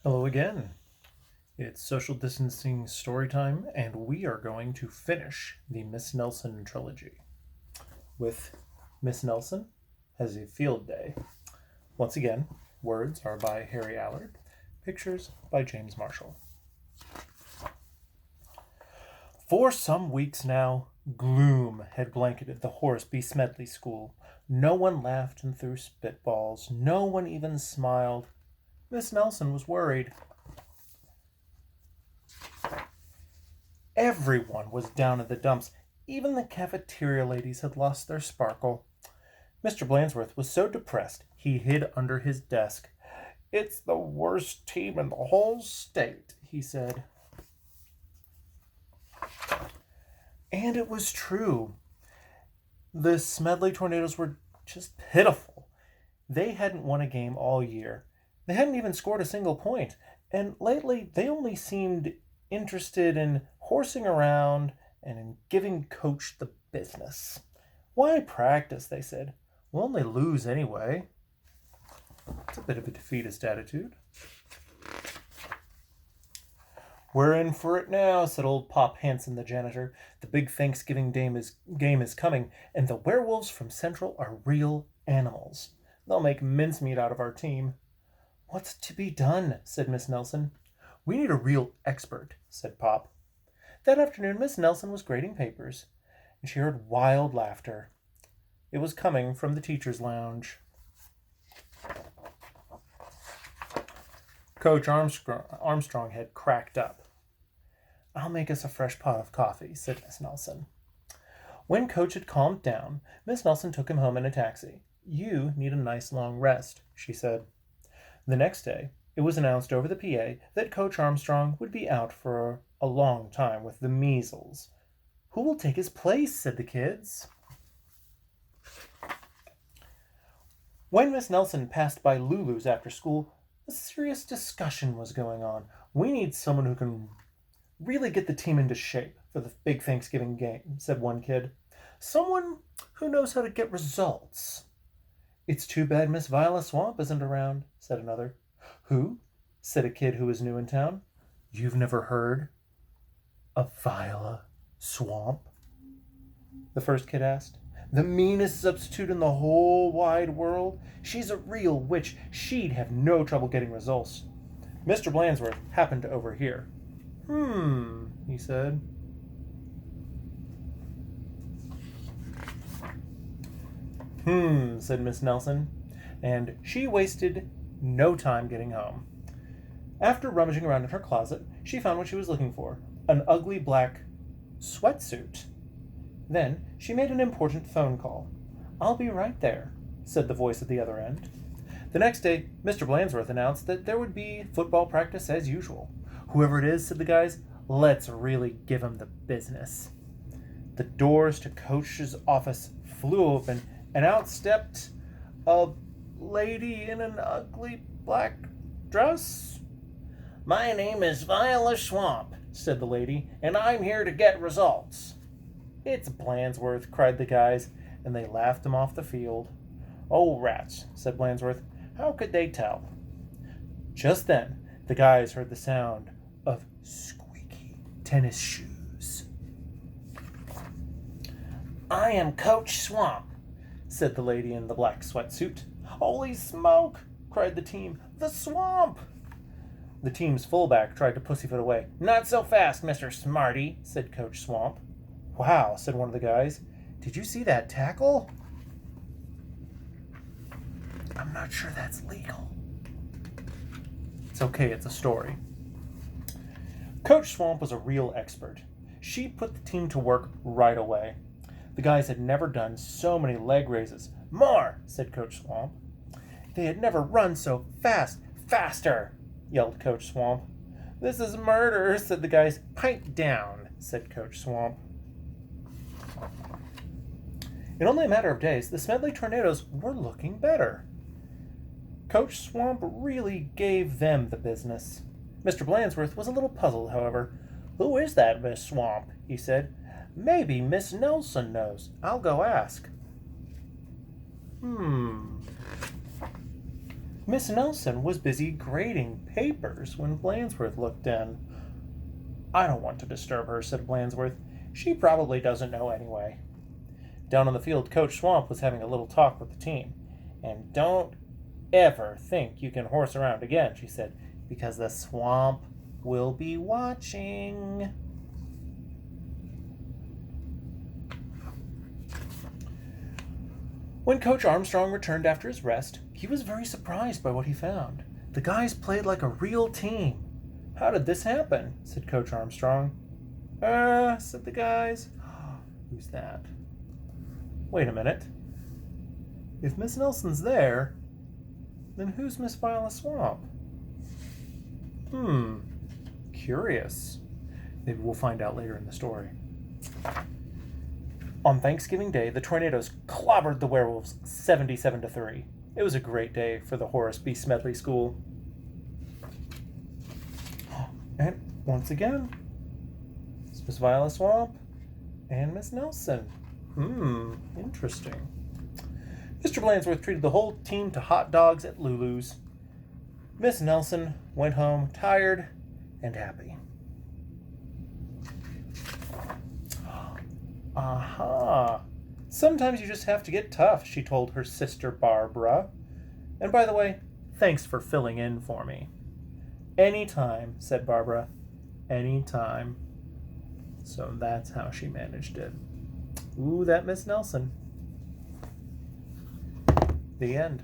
Hello again. It's social distancing story time, and we are going to finish the Miss Nelson trilogy with Miss Nelson has a field day. Once again, words are by Harry Allard, pictures by James Marshall. For some weeks now, gloom had blanketed the Horace B. Smedley School. No one laughed and threw spitballs. No one even smiled. Miss Nelson was worried. Everyone was down in the dumps. Even the cafeteria ladies had lost their sparkle. Mr. Blansworth was so depressed he hid under his desk. "It's the worst team in the whole state," he said. And it was true. The Smedley Tornadoes were just pitiful. They hadn't won a game all year. They hadn't even scored a single point. And lately, they only seemed interested in horsing around and in giving Coach the business. "Why practice?" they said. "We'll only lose anyway." It's a bit of a defeatist attitude. "We're in for it now," said old Pop Hansen, the janitor. "The big Thanksgiving game is coming, and the werewolves from Central are real animals. They'll make mincemeat out of our team." "What's to be done?" said Miss Nelson. "We need a real expert," said Pop. That afternoon, Miss Nelson was grading papers, and she heard wild laughter. It was coming from the teacher's lounge. Coach Armstrong had cracked up. "I'll make us a fresh pot of coffee," said Miss Nelson. When Coach had calmed down, Miss Nelson took him home in a taxi. "You need a nice long rest," she said. The next day, it was announced over the PA that Coach Armstrong would be out for a long time with the measles. "Who will take his place?" said the kids. When Miss Nelson passed by Lulu's after school, a serious discussion was going on. "We need someone who can really get the team into shape for the big Thanksgiving game," said one kid. "Someone who knows how to get results." "It's too bad Miss Viola Swamp isn't around," said another. "Who?" said a kid who was new in town. "You've never heard of Viola Swamp?" the first kid asked. "The meanest substitute in the whole wide world. She's a real witch. She'd have no trouble getting results." Mr. Blansworth happened to overhear. He said. Said Miss Nelson, and she wasted no time getting home. After rummaging around in her closet, she found what she was looking for, an ugly black sweatsuit. Then she made an important phone call. "I'll be right there," said the voice at the other end. The next day, Mr. Blansworth announced that there would be football practice as usual. "Whoever it is," said the guys, "let's really give him the business." The doors to Coach's office flew open, and out stepped a lady in an ugly black dress. "My name is Viola Swamp," said the lady, "and I'm here to get results." "It's Blansworth," cried the guys, and they laughed him off the field. "Oh, rats," said Blansworth. "How could they tell?" Just then, the guys heard the sound of squeaky tennis shoes. "I am Coach Swamp," said the lady in the black sweatsuit. "Holy smoke!" cried the team. "The Swamp!" The team's fullback tried to pussyfoot away. "Not so fast, Mr. Smarty," said Coach Swamp. "Wow," said one of the guys. "Did you see that tackle?" "I'm not sure that's legal." It's okay, it's a story. Coach Swamp was a real expert. She put the team to work right away. The guys had never done so many leg raises. "More," said Coach Swamp. They had never run so fast. "Faster," yelled Coach Swamp. "This is murder," said the guys. "Pipe down," said Coach Swamp. In only a matter of days, the Smedley Tornadoes were looking better. Coach Swamp really gave them the business. Mr. Blansworth was a little puzzled, however. "Who is that Miss Swamp?" he said. "Maybe Miss Nelson knows. I'll go ask." Miss Nelson was busy grading papers when Blandsworth looked in. "I don't want to disturb her," said Blandsworth. "She probably doesn't know anyway." Down on the field, Coach Swamp was having a little talk with the team. "And don't ever think you can horse around again," she said, "because the swamp will be watching." When Coach Armstrong returned after his rest, he was very surprised by what he found. The guys played like a real team. "How did this happen?" said Coach Armstrong. Said the guys. "Who's that? Wait a minute. If Miss Nelson's there, then who's Miss Viola Swamp? Curious. Maybe we'll find out later in the story." On Thanksgiving Day, the tornadoes clobbered the werewolves 77-3. It was a great day for the Horace B. Smedley School. And once again, it's Miss Viola Swamp and Miss Nelson. Interesting. Mr. Blandsworth treated the whole team to hot dogs at Lulu's. Miss Nelson went home tired and happy. Aha! Sometimes you just have to get tough, she told her sister Barbara. "And by the way, thanks for filling in for me." "Anytime," said Barbara. "Anytime." So that's how she managed it. Ooh, that Miss Nelson. The end.